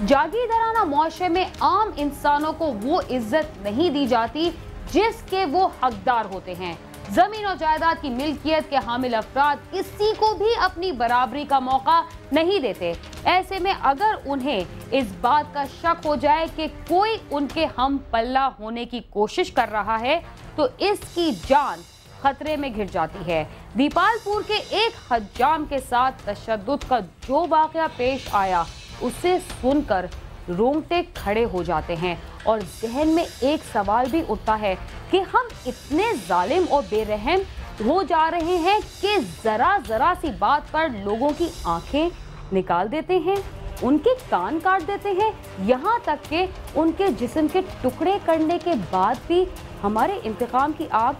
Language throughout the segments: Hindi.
जागीरदाराना मुआशरे में आम इंसानों को वो इज्जत नहीं दी जाती जिसके वो हकदार होते हैं। जमीन और जायदाद की मिल्कियत के हामिल अफराद किसी को भी अपनी बराबरी का मौका नहीं देते। ऐसे में अगर उन्हें इस बात का शक हो जाए कि कोई उनके हम पल्ला होने की कोशिश कर रहा है तो इसकी जान खतरे में घिर जाती है। दीपालपुर के एक हज्जाम के साथ तशद्दुद का जो वाकया पेश आया उसे सुनकर रोंगटे खड़े हो जाते हैं और जहन में एक सवाल भी उठता है कि हम इतने जालिम और बेरहम हो जा रहे हैं कि जरा सी बात पर लोगों की आंखें निकाल देते हैं, उनके कान काट देते हैं, यहाँ तक कि उनके जिस्म के टुकड़े करने के बाद भी हमारे इंतकाम की आग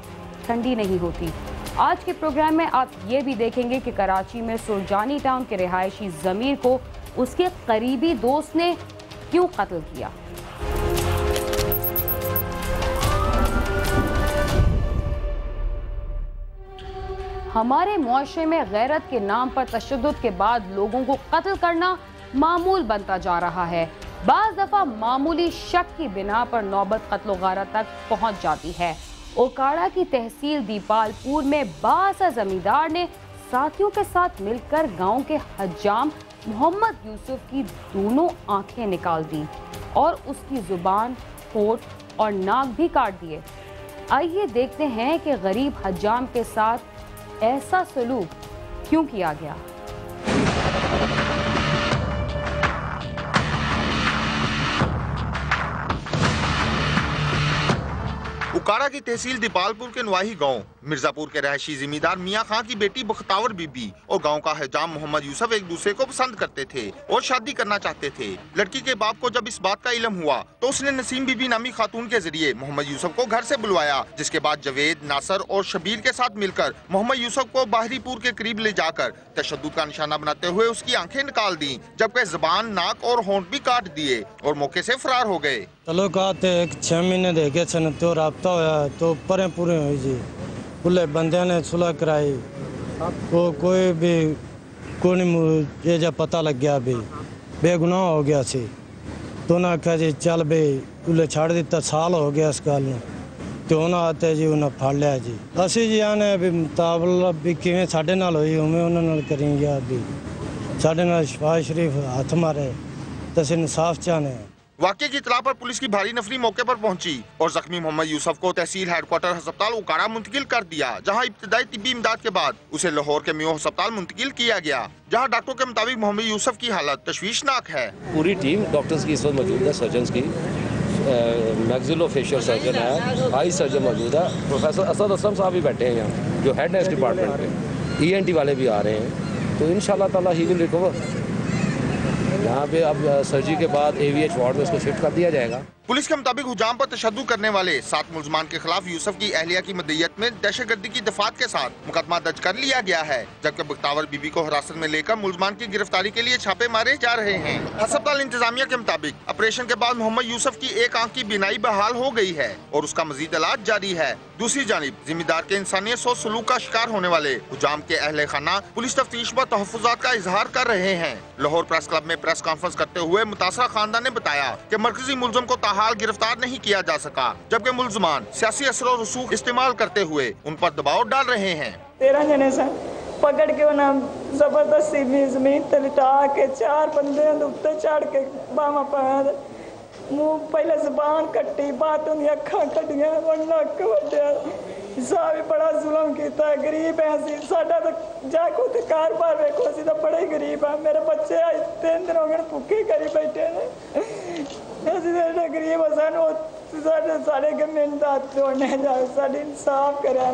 ठंडी नहीं होती। आज के प्रोग्राम में आप ये भी देखेंगे कि कराची में सुरजानी टाउन के रिहायशी ज़मीर को उसके करीबी दोस्त ने क्यों कत्ल किया। हमारे मुआशरे में गैरत के नाम पर तशद्दुद के बाद लोगों को कत्ल करना मामूल बनता जा रहा है। बाज़ दफा मामूली शक की बिना पर नौबत कत्ल गारत तक पहुंच जाती है। ओकाड़ा की तहसील दीपालपुर में बासा जमींदार ने साथियों के साथ मिलकर गांव के हज्जाम मोहम्मद यूसुफ की दोनों आंखें निकाल दी और उसकी जुबान, होठ और नाक भी काट दिए। आइए देखते हैं कि गरीब हज्जाम के साथ ऐसा सलूक क्यों किया गया। उकाड़ा की तहसील दीपालपुर के नवाही गांव मिर्जापुर के रहायशी जिम्मेदार मियां खां की बेटी बख्तावर बीबी और गांव का हजाम मोहम्मद यूसुफ एक दूसरे को पसंद करते थे और शादी करना चाहते थे। लड़की के बाप को जब इस बात का इल्म हुआ तो उसने नसीम बीबी नामी खातून के जरिए मोहम्मद यूसुफ को घर से बुलवाया, जिसके बाद जवेद, नासर और शबीर के साथ मिलकर मोहम्मद यूसुफ को बाहरीपुर के करीब ले जाकर तशद्दुद का निशाना बनाते हुए उसकी आंखें निकाल दी, जबकि जुबान, नाक और होंठ भी काट दिए और मौके से फरार हो गए। तल्लुकात 6 महीने देखे सन तो राब्ता होया तो परे पूरे हुई जी पुले बंदे ने सुलह कराई वो कोई भी ये जब पता लग गया भी बेगुनाह हो गया सी तो उन्हें आख्या जी चल बे उन्हें छाड़ दिता, साल हो गया इस गल में तो उन्हें आते जी उन्हें फड़ लिया जी। असी जी आने भी मुताबला भी किवें साडे नाल होई उवें उन्हां नाल करेंगे या भी साडे नाल शफात शरीफ हाथ मारे तो असीं इंसाफ चाहने। वाक़े की इत्तला पर पुलिस की भारी नफरी मौके पर पहुंची और जख्मी मोहम्मद यूसुफ को तहसील हेडक्वार्टर अस्पताल उकाड़ा मुंतकिल कर दिया, जहां इब्तिदाई तिब्बी इमदाद के बाद उसे लाहौर के मियो अस्पताल मुंतकिल किया गया, जहां डॉक्टरों के मुताबिक मोहम्मद यूसुफ की हालत तशवीशनाक है। पूरी टीम डॉक्टर्स की इस वक्त मौजूद है, सर्जन की, मैक्सिलोफेशियल सर्जन है, आई सर्जन मौजूद है, प्रोफेसर असद असलम साहब भी बैठे हैं यहाँ जो हेड है इस डिपार्टमेंट पे, ENT वाले भी आ रहे हैं, तो इंशाल्लाह ताला ही विल रिकवर। यहाँ पे अब सर्जरी के बाद AVH वार्ड में उसको शिफ्ट कर दिया जाएगा। पुलिस के मुताबिक हुजाम पर तशद्दुद करने वाले 7 मुल्ज़मान के खिलाफ यूसुफ की अहलिया की मदईयत में दहशतगर्दी की दफात के साथ मुकदमा दर्ज कर लिया गया है, जबकि बख्तावर बीबी को हिरासत में लेकर मुल्ज़मान की गिरफ्तारी के लिए छापे मारे जा रहे हैं। अस्पताल इंतजामिया के मुताबिक ऑपरेशन के बाद मोहम्मद यूसुफ की एक आंख की बीनाई बहाल हो गई है और उसका मजीद इलाज जारी है। दूसरी जानिब जिम्मेदार के इंसानियत और सलूक का शिकार होने वाले हुजाम के अहले खाना पुलिस तफ्तीश व तहफ़्फ़ुज़ात का इजहार कर रहे हैं। लाहौर प्रेस क्लब में प्रेस कॉन्फ्रेंस करते हुए मुतासरा खानदान ने बताया कि मरकजी मुल्ज़म को ताहाल गिरफ्तार नहीं किया जा सका, जबकि मुल्ज़मान सियासी असर और रसूख इस्तेमाल करते हुए उन पर दबाव डाल रहे हैं। 13 जने से पकड़ के उन्हें जबरदस्ती जमीन ते लिटा के 4 बंदे उत्ते चढ़ के बामा पाया, मुंह पहले जुबान कट्टी, बात उन्हें अखा कटिया और नक वड्या, हिसाब भी बड़ा जुल्म किया। गरीब है असी, साडा तो जाको ते कारोबार वेखो, असी तो बड़े गरीब है। मेरे बच्चे 3 दिन हो गए भुखे करी बैठे ने, असी तो गरीब सानू सारे गमिंदा तोड़ने जाए, साडी इंसाफ करा।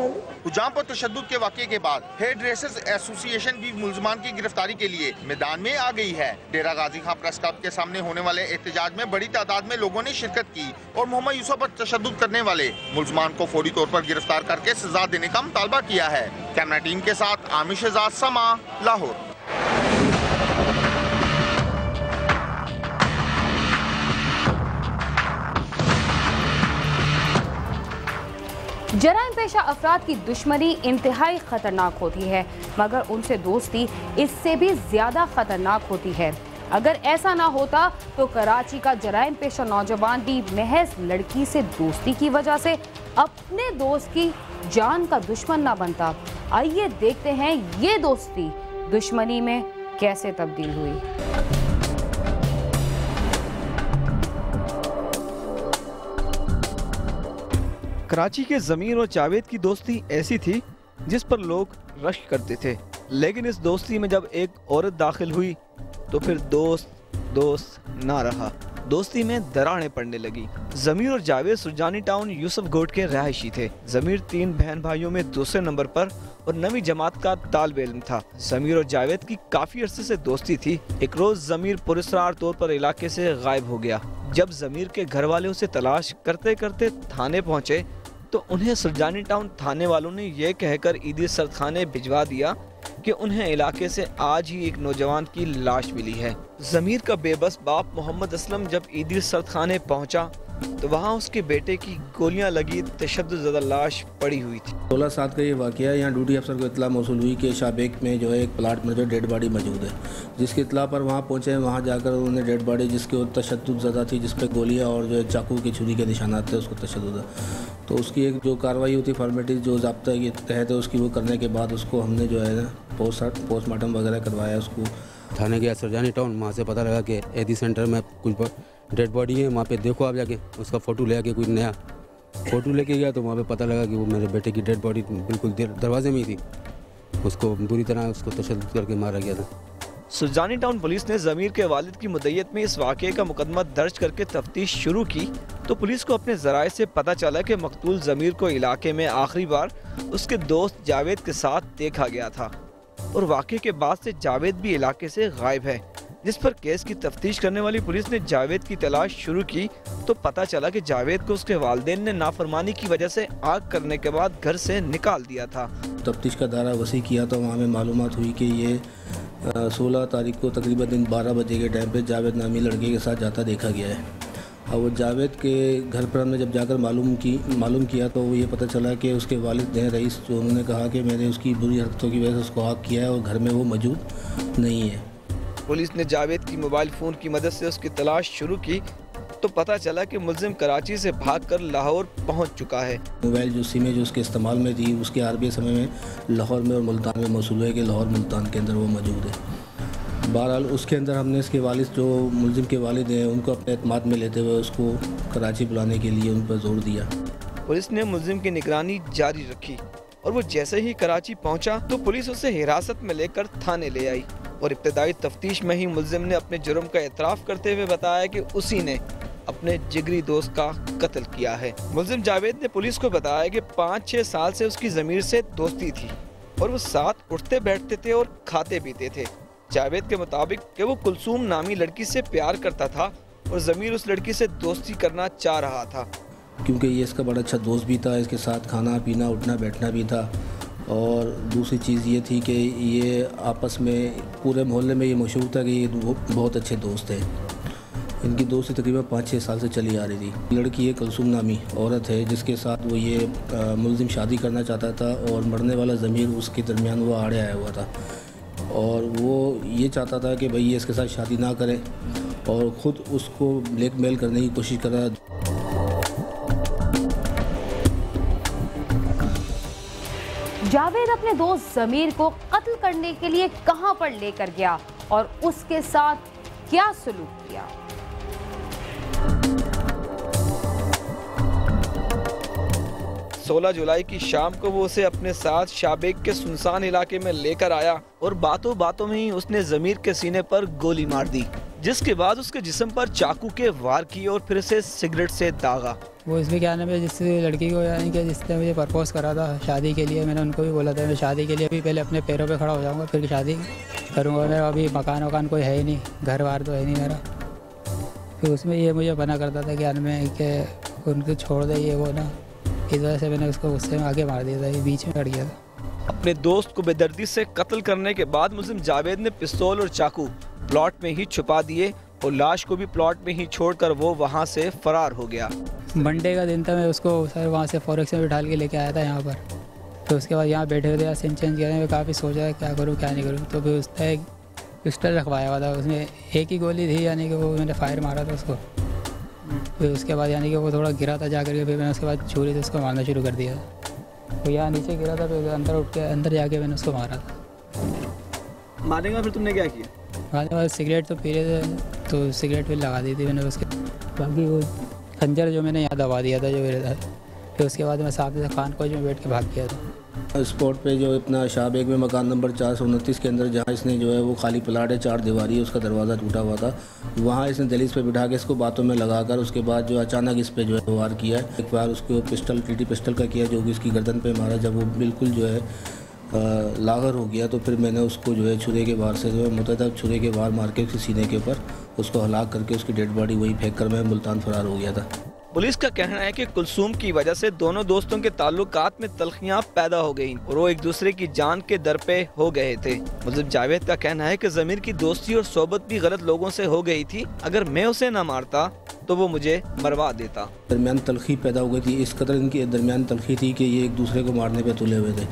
हुजाम पर तशद्दुद के वाक़े के बाद हेड रेसर्स एसोसिएशन भी मुल्ज़मान की गिरफ्तारी के लिए मैदान में आ गई है। डेरा गाजी खां प्रेस क्लब के सामने होने वाले एहतजाज में बड़ी तादाद में लोगों ने शिरकत की और मोहम्मद यूसुफ पर तशद्दुद करने वाले मुल्ज़मान को फौरी तौर पर गिरफ्तार करके सजा देने का मुतालबा किया है। कैमरा टीम के साथ आमिर शहजाद, समा, लाहौर। जराइम पेशा अफराद की दुश्मनी इंतहाई खतरनाक होती है, मगर उनसे दोस्ती इससे भी ज्यादा खतरनाक होती है। अगर ऐसा ना होता तो कराची का जराइम पेशा नौजवान भी महज लड़की से दोस्ती की वजह से अपने दोस्त की जान का दुश्मन ना बनता। आइए देखते हैं ये दोस्ती दुश्मनी में कैसे तब्दील हुई। कराची के ज़मीर और जावेद की दोस्ती ऐसी थी जिस पर लोग रश्क करते थे, लेकिन इस दोस्ती में जब एक औरत दाखिल हुई तो फिर दोस्त ना रहा। दोस्ती में दरारें पड़ने लगी। ज़मीर और जावेद सुरजानी टाउन यूसुफ गोट के रहायशी थे। ज़मीर 3 बहन भाइयों में दूसरे नंबर पर और 9वीं जमात का तालिब इल्म था। ज़मीर और जावेद की काफ़ी अरसे से दोस्ती थी। एक रोज़ ज़मीर पुरस्कार तौर पर इलाके से गायब हो गया। जब ज़मीर के घर वाले उसे तलाश करते करते थाने पहुँचे तो उन्हें सुरजानी टाउन थाने वालों ने यह कहकर ईदी सरखाने भिजवा दिया कि उन्हें इलाके से आज ही एक नौजवान की लाश मिली है। ज़मीर का बेबस बाप मोहम्मद असलम जब ईदी सरखाने पहुंचा तो वहां उसके बेटे की गोलियां लगी तशद्दुद लाश पड़ी हुई थी। 16 साल का ये वाक़या है। यहाँ ड्यूटी अफसर को इतला मौसूल हुई कि शाबेक में जो है एक प्लाट में जो डेड बॉडी मौजूद है, जिसकी इतला पर वहाँ पहुँचे। वहाँ जाकर उन्होंने डेड बॉडी जिसकी तशद्दुद ज़्यादा थी, जिस पर गोलियाँ और जो चाकू की छुरी के निशानात थे, उसको तशद्दुद, तो उसकी एक जो कार्रवाई होती फॉर्मेलिटी जो ज़ाब्ता के तहत है उसकी वो करने के बाद उसको हमने जो है ना पोस्टमार्टम वगैरह करवाया। उसको थाने गया सुरजानी टाउन, वहाँ से पता लगा कि एदी सेंटर में कुछ डेड बॉडी है, वहाँ पे देखो आप जाके। उसका फ़ोटो ले आके कुछ नया फ़ोटो लेके गया तो वहाँ पे पता लगा कि वो मेरे बेटे की डेड बॉडी बिल्कुल दरवाजे में ही थी। उसको बुरी तरह उसको तशद्दुद करके मारा गया था। सुरजानी टाउन पुलिस ने ज़मीर के वालिद की मुद्दत में इस वाक़े का मुकदमा दर्ज करके तफ्तीश शुरू की तो पुलिस को अपने ज़राए से पता चला कि मकतूल ज़मीर को इलाके में आखिरी बार उसके दोस्त जावेद के साथ देखा गया था और वाक़े के बाद से जावेद भी इलाके से गायब है। जिस पर केस की तफ्तीश करने वाली पुलिस ने जावेद की तलाश शुरू की तो पता चला कि जावेद को उसके वालिदैन ने नाफरमानी की वजह से आग करने के बाद घर से निकाल दिया था। तफ्तीश का दायरा वसी किया तो वहाँ में मालूमात हुई कि ये 16 तारीख को तकरीबन दिन 12 बजे के टाइम पे जावेद नामी लड़के के साथ जाता देखा गया है। और वो जावेद के घर पर हमने जब जाकर मालूम किया तो ये पता चला कि उसके वालिद ने रईस जो उन्होंने कहा कि मैंने उसकी बुरी हरकतों की वजह से उसको आग किया है और घर में वो मौजूद नहीं है। पुलिस ने जावेद की मोबाइल फ़ोन की मदद से उसकी तलाश शुरू की तो पता चला कि मुलजिम कराची से भागकर लाहौर पहुंच चुका है। मोबाइल जो सिमें जो उसके इस्तेमाल में थी उसके आरबी समय में लाहौर में और मुल्तान में मौसूल है कि लाहौर मुल्तान के अंदर वो मौजूद है। बहरहाल उसके अंदर हमने इसके वालिद जो मुलजिम के वालिद हैं उनको अपने एतमाद में लेते हुए उसको कराची बुलाने के लिए उन पर जोर दिया। पुलिस ने मुलजिम की निगरानी जारी रखी और वो जैसे ही कराची पहुंचा तो पुलिस उसे हिरासत में लेकर थाने ले आई और इब्तदाई तफ्तीश में ही मुलजिम ने अपने जुर्म का एतराफ़ करते हुए बताया कि उसी ने अपने जिगरी दोस्त का कत्ल किया है। मुलजिम जावेद ने पुलिस को बताया कि 5-6 साल से उसकी ज़मीर से दोस्ती थी और वो साथ उठते बैठते थे और खाते पीते थे। जावेद के मुताबिक कि वो कुलसूम नामी लड़की से प्यार करता था और ज़मीर उस लड़की से दोस्ती करना चाह रहा था क्योंकि ये इसका बड़ा अच्छा दोस्त भी था, इसके साथ खाना पीना उठना बैठना भी था। और दूसरी चीज़ ये थी कि ये आपस में पूरे मोहल्ले में ये मशहूर था कि ये बहुत अच्छे दोस्त हैं। इनकी दोस्ती तकरीबन 5-6 साल से चली आ रही थी। लड़की एक कुलसूम नामी औरत है जिसके साथ वो ये मुलजिम शादी करना चाहता था और मरने वाला ज़मीर उसके दरमियान वो आड़े आया हुआ था और वो ये चाहता था कि भाई ये इसके साथ शादी ना करे और ख़ुद उसको ब्लैकमेल करने की कोशिश कर रहा। जावेद अपने दोस्त ज़मीर को कत्ल करने के लिए कहां पर लेकर गया और उसके साथ क्या सलूक किया। 16 जुलाई की शाम को वो उसे अपने साथ शाबेक के सुनसान इलाके में लेकर आया और बातों बातों में ही उसने ज़मीर के सीने पर गोली मार दी, जिसके बाद उसके जिस्म पर चाकू के वार किए और फिर उसे सिगरेट से दागा। वो इसमें क्या नाम है जिस लड़की को यानी कि जिसने मुझे प्रपोज करा था शादी के लिए, मैंने उनको भी बोला था मैं शादी के लिए भी पहले अपने पैरों पे खड़ा हो जाऊंगा फिर शादी करूंगा। मेरा अभी मकान वकान कोई है ही नहीं, घर बार तो है नहीं मेरा। फिर उसमें ये मुझे मना करता था कि मैं कि उनको छोड़ दे ये वो ना, इस वजह से मैंने उसको गुस्से में आगे मार दिया था, ये बीच में अड़ गया था। अपने दोस्त को बेदर्दी से कत्ल करने के बाद मुलजिम जावेद ने पिस्तौल और चाकू प्लॉट में ही छुपा दिए और लाश को भी प्लॉट में ही छोड़कर वो वहां से फरार हो गया। मंडे का दिन था, मैं उसको सर वहाँ से फॉरेक्स में बिठा के लेके आया था यहाँ पर। तो उसके बाद यहाँ बैठे हुए थे, सिंचन किया, मैं काफ़ी सोचा क्या करूँ क्या नहीं करूँ। तो फिर उसने पिस्टल रखवाया हुआ था, उसमें एक ही गोली थी, यानी कि वो मैंने फायर मारा था उसको। फिर उसके बाद यानी कि वो थोड़ा गिरा था जा करके, फिर मैंने उसके बाद छुरी से उसको मारना शुरू कर दिया। वो यहाँ नीचे गिरा था, फिर अंदर उठ के अंदर जाके मैंने उसको मारा था। मारने के बाद फिर तुमने क्या किया? मारने के बाद सिगरेट तो पी रहे थे, तो सिगरेट भी लगा दी थी मैंने उसके। बाकी वो खंजर जो मैंने यहाँ दबा दिया था जो मेरे था, फिर उसके बाद मैं साथ में खान कोच में बैठ के भाग गया था। स्पॉट पे जो अपना शाहबेग में मकान नंबर 429 के अंदर जहाँ इसने जो है वो खाली प्लाट है, 4 दीवारी, उसका दरवाज़ा टूटा हुआ था, वहाँ इसने दहलीज पे बिठा के इसको बातों में लगाकर उसके बाद जो अचानक इस पे जो है वार किया है। एक बार उसको पिस्टल टीटी पिस्टल का किया जो कि इसकी गर्दन पे मारा। जब वो बिल्कुल जो है लागर हो गया तो फिर मैंने उसको जो है छुरे के वार से जो है मुतअद्दिद छुरे के वार मार के उसके सीने के ऊपर उसको हलाक करके उसकी डेड बॉडी वही फेंक कर मैं मुल्तान फरार हो गया था। पुलिस का कहना है कि कुलसूम की वजह से दोनों दोस्तों के ताल्लुकात में तल्खियां पैदा हो गईं और वो एक दूसरे की जान के दर पे हो गए थे। मुल्जिम जावेद का कहना है कि ज़मीर की दोस्ती और सोबत भी गलत लोगों से हो गई थी। अगर मैं उसे न मारता तो वो मुझे मरवा देता। दरमियान तलखी पैदा हो गई थी, इस कदर इनकी दरमियान तलखी थी कि ये एक दूसरे को मारने पे तुले हुए थे।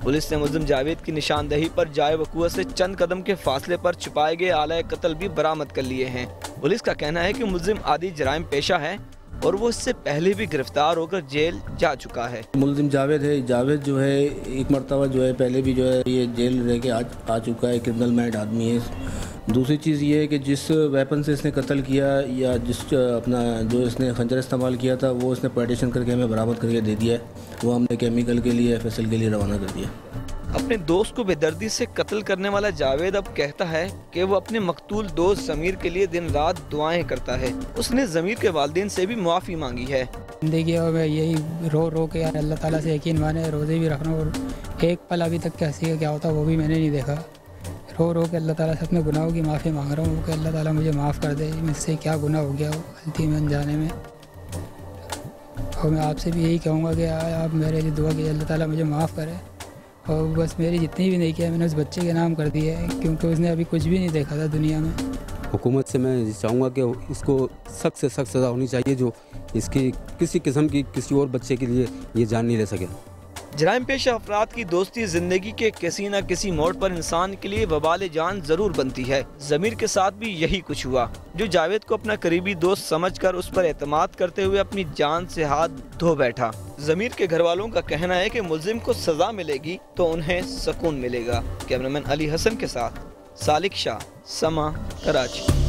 पुलिस ने मुल्जिम जावेद की निशानदही पर जाए वक़ूअत से चंद कदम के फासले पर छुपाए गए आला कत्ल भी बरामद कर लिए हैं। पुलिस का कहना है कि मुल्जिम आदि जराइम पेशा है और वो इससे पहले भी गिरफ्तार होकर जेल जा चुका है। मुल्जिम जावेद है, जावेद जो है एक मरतबा जो है पहले भी जो है ये जेल रह के आ चुका है, क्रिमिनल माइंड आदमी है। दूसरी चीज़ ये है कि जिस वेपन से इसने कत्ल किया या जिस अपना जो इसने खंजर इस्तेमाल किया था वो इसने पार्टीशन करके हमें बरामद करके दे दिया है। वो हमने केमिकल के लिए FSL के लिए रवाना कर दिया। अपने दोस्त को बेदर्दी से कत्ल करने वाला जावेद अब कहता है कि वो अपने मकतूल दोस्त ज़मीर के लिए दिन रात दुआएं करता है। उसने ज़मीर के वालिदैन से भी माफ़ी मांगी है। ज़िंदगी में यही रो रो के यार अल्लाह ताला से यकीन माने, रोज़े भी रखना और एक पल अभी तक कैसी का क्या होता वो भी मैंने नहीं देखा। रो रो के अल्लाह ताला से अपने गुनाहों की माफ़ी मांग रहा हूँ कि अल्लाह ताला मुझे माफ़ कर दे, मुझसे क्या गुनाह हो गया हो गलती में अनजाने में। और मैं आपसे भी यही कहूँगा कि आप मेरे लिए दुआ कीजिए, अल्लाह ताला मुझे माफ़ करे। और बस मेरी जितनी भी नहीं किया मैंने उस बच्चे के नाम कर दिया है, क्योंकि उसने अभी कुछ भी नहीं देखा था दुनिया में। हुकूमत से मैं चाहूँगा कि इसको सख्त से सख्त सज़ा होनी चाहिए जो इसकी किसी किस्म की किसी और बच्चे के लिए ये जान नहीं ले सके। जराइम पेशा अफराद की दोस्ती जिंदगी के किसी न किसी मोड़ पर इंसान के लिए वबाल जान जरूर बनती है। ज़मीर के साथ भी यही कुछ हुआ, जो जावेद को अपना करीबी दोस्त समझकर उस पर एतमाद करते हुए अपनी जान से हाथ धो बैठा। ज़मीर के घर वालों का कहना है कि मुल्जिम को सजा मिलेगी तो उन्हें सुकून मिलेगा। कैमरामैन अली हसन के साथ सालिक शाह, समा, कराची।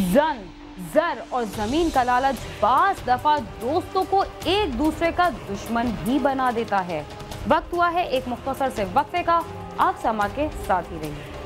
जन, जर और जमीन का लालच बास दफा दोस्तों को एक दूसरे का दुश्मन भी बना देता है। वक्त हुआ है एक मुख्तसर से वक्फे का। आप समा के साथ ही रहिए।